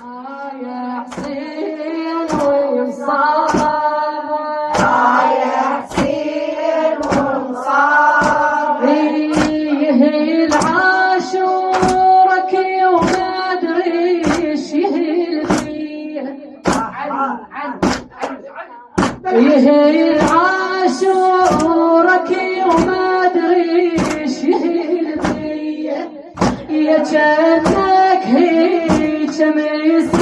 يا حسين ومصاب يا حسين ومصاب العاشورك وما ادري ايش يهل فيه العاشورك وما ادري ايش يهل فيه يا جنك هيك مسيت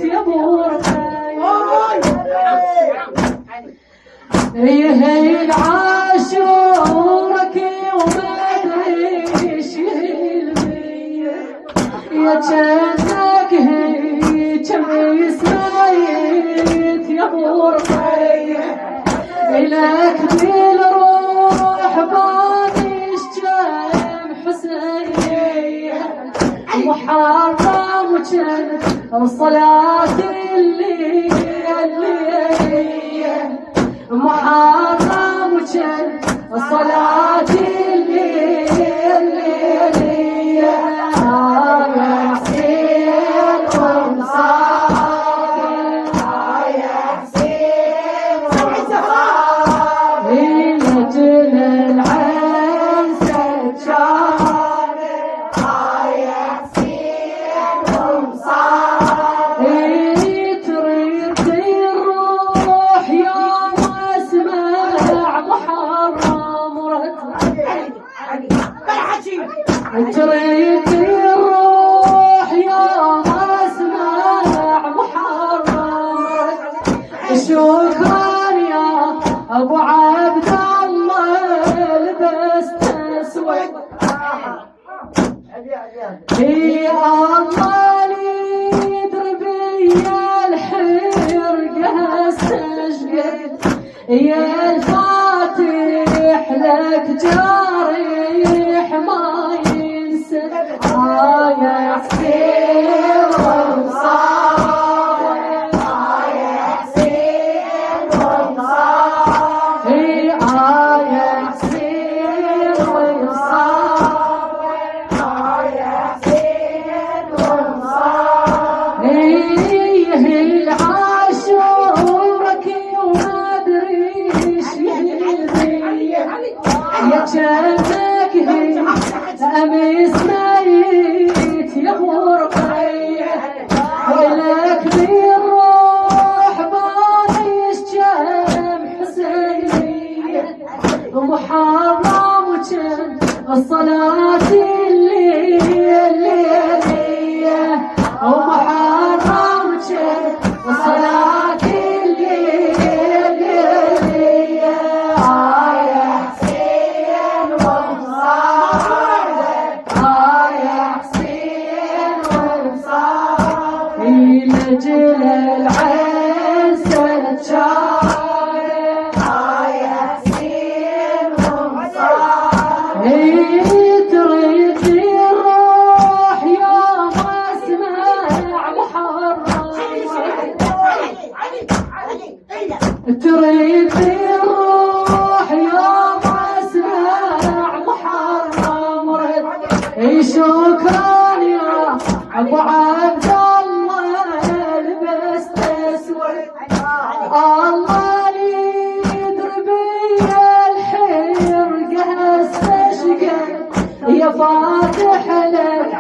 يا بورخي العاشورك وما ادري ايش يهل فيه يا جنك هيك مسيت يا بورخي لك بالروح بانيش جام حسين محرم وجنت الصلاة الليلية محرم وجنت الصلاة الليلية يا حسين ومصاب يا حسين ومصاب لجل العين ستشار يا حسين ومصاب تريد الروح يوم اسمع محرم تريد الروح يوم اسمع محرم شكرا يا ابو عبد الله لبست اسود يا الله يدربي الحرقه استشقد يا الفاتح لك جارح ما ينسى يا حسين ومصاب يا حسين ومصاب يا حسين ومصاب يا حسين ومصاب العاشورك وما ادري ايش يهل فيه يا جنك امس ميت يا بورخي ولك بالروح بانيش جام حسين محرم وجنت الصلاة الليلية ومحرم وجنت الصلاة الليلية يا حسين ومصاب يا حسين ومصاب لجل العين ستشار يا حسين ومصاب تريد الروح يوم اسمع محرم تريد الروح يوم اسمع محرم شكرا يا ابو عبد الله لبست اسود الله يدربي الحرقه استشقد يا فاتح لك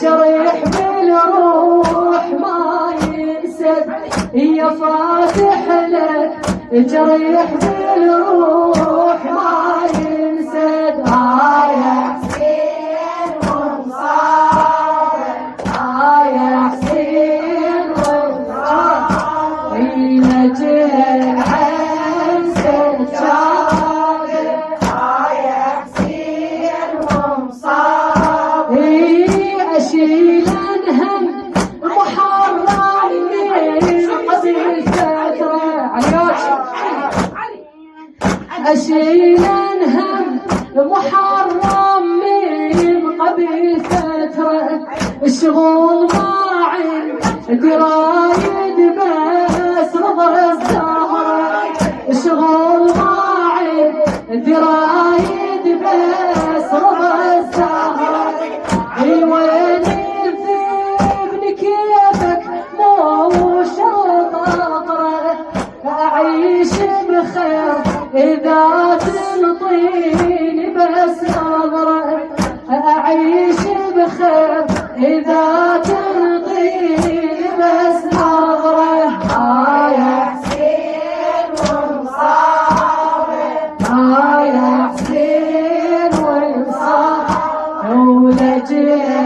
جريح بالروح ما ينسد يا فاتح لك جريح بالروح ما ينسد يا حسين ومصاب يا حسين ومصاب لجل العين ستشار يا حسين ومصاب اشيل هم محرم من قبل فترة اشيل هم محرم من قبل فترة الشغل ما عندي رايد بس رضا الزهرة الشغل ما عندي رايد بس رضا الزهرة وين ابنك بخير إذا تنطيني بس نظرة، أعيش بخير إذا تنطيني بس نظرة. يا حسين وانصاري، يا حسين وانصاري ولجيت